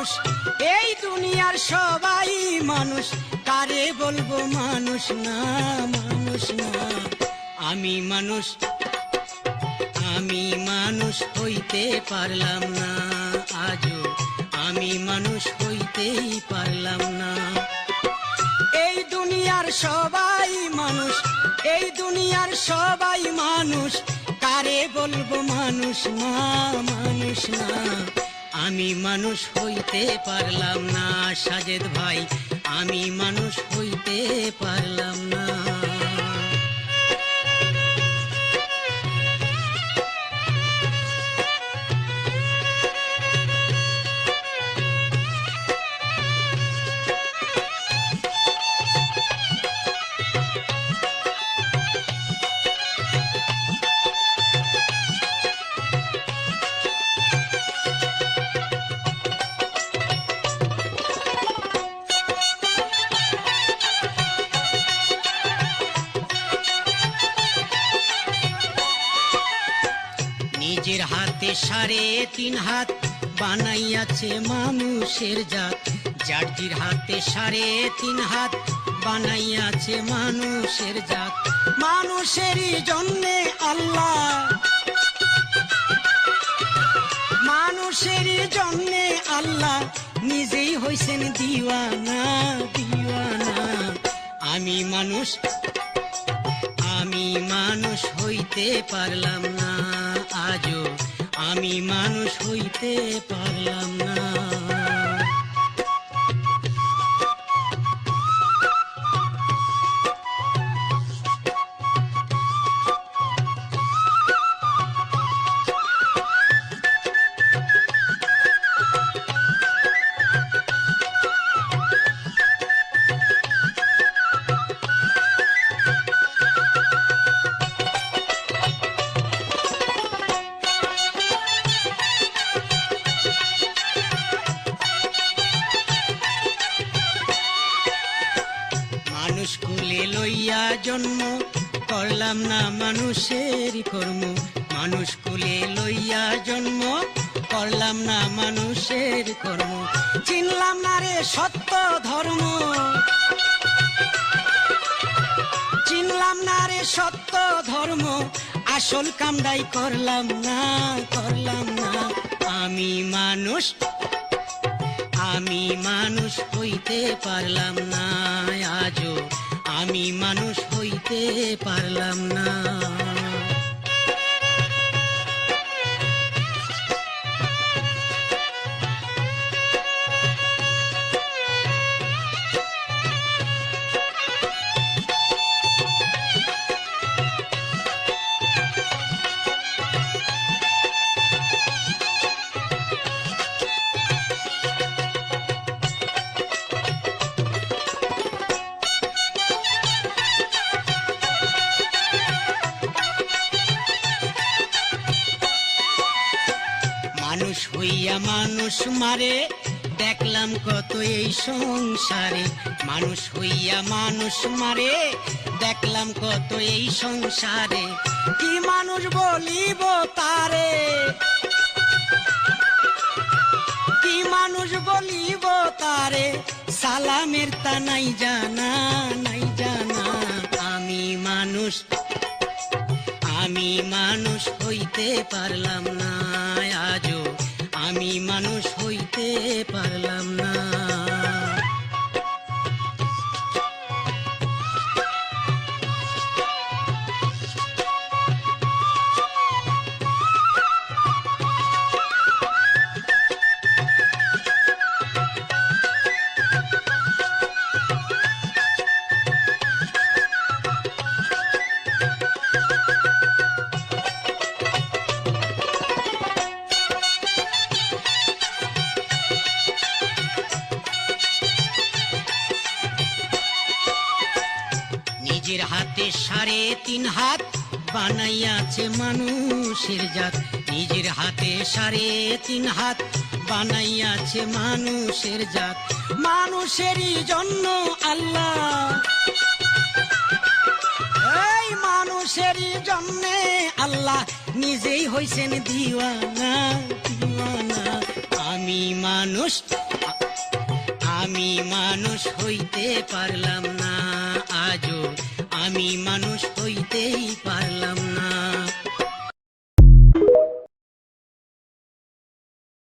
মানুষ, এই দুনিয়ার সবাই মানুষ, কারে বলবো মানুষ না, মানুষ না। আমি মানুষ, আমি মানুষ হইতে পারলাম না, আজও আমি মানুষ হইতেই পারলাম না। এই দুনিয়ার সবাই মানুষ, এই দুনিয়ার সবাই মানুষ, কারে বলবো মানুষ না, মানুষ না। আমি মানুষ হইতে পারলাম না সাজেদ ভাই, আমি মানুষ হইতে পারলাম না। নিজের হাতে 3.5 হাত বানাইয়াছে মানুষের জাত, জার্জির হাতে 3.5 হাত বানাইয়াছে মানুষের জাত। মানুষেরই জন্যে আল্লাহ, মানুষেরই জন্যে আল্লাহ নিজেই হইছেন দিওয়ানা, দিওয়ানা। আমি মানুষ, আমি মানুষ হইতে পারলাম না, আজও আমি মানুষ হইতে পারলাম না। মানুষ কুলে লইয়া জন্ম করলাম না মানুষের কর্ম, মানুষ কুলে লইয়া জন্ম করলাম না মানুষের কর্ম। চিনলাম না রে সত্য ধর্ম, চিনলাম না রে সত্য ধর্ম, আসল কামদাই করলাম না, করলাম না। আমি মানুষ, আমি মানুষ হইতে পারলাম না, আজও আমি মানুষ হইতে পারলাম না। মানুষ হইয়া মানুষ মারে দেখলাম কত এই সংসারে, মানুষ হইয়া মানুষ মারে দেখলাম কত এই সংসারে। কি মানুষ বলিব তারে, কি মানুষ বলিব তারে, সালামের তা নাই জানা, নাই জানা। আমি মানুষ, আমি মানুষ হইতে পারলাম না, আজও আমি মানুষ হইতে পারলাম না। নিজের হাতে 3.5 হাত বানাইয়াছে মানুষের জাত, নিজের হাতে 3.5 হাত বানাইয়াছে মানুষের জাত। মানুষেরই জন্য আল্লাহ, এই মানুষেরই জন্যে আল্লাহ নিজেই হইছেন দিওয়ানা, দিওয়ানা। আমি মানুষ, হইতে পারলাম না, আজও আমি মানুষ হইতেই পারলাম না।